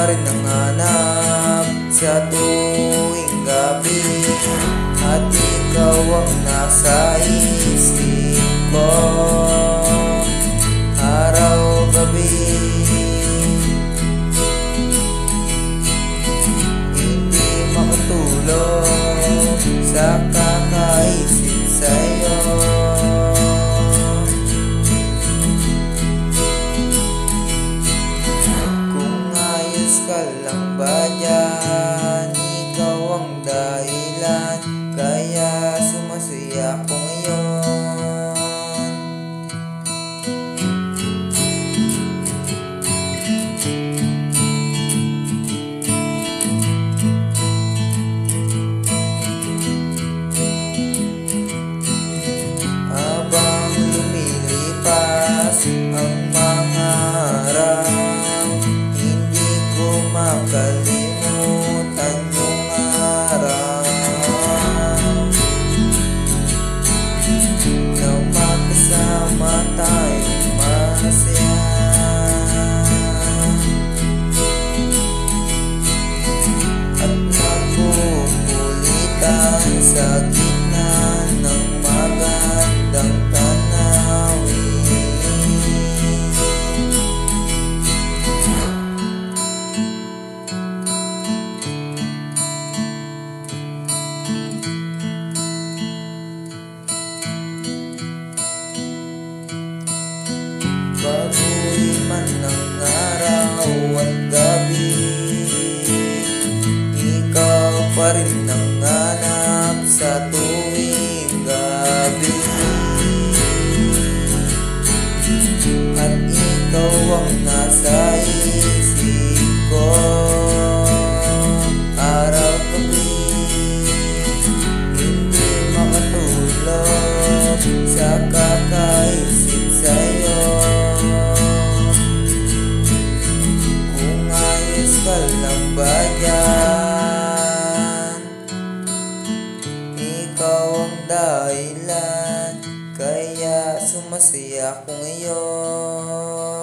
pa rin nanganap sa tuwing gabi, at ikaw ang nasa isip ko araw-gabi. Hindi makatulog sa kakaisip sa'yo. Ka lang ba dyan? Ikaw ang dahilan kaya sumasaya ko ngayon. Habang lumilipas ang mga araw, makalimutan yung araw na magkasama tayong masaya. At napupulitan sa gitna ng magandang tanawin. Baguhin man ang araw at gabi, ikaw pa rin nanganap sa tuwing gabi, at ikaw ang nasa isip ko araw-gabi. Hindi makatulog sa kakaisip sa'yo. Ka lang ba dyan? Ikaw ang dahilan kaya sumasaya ko ngayon.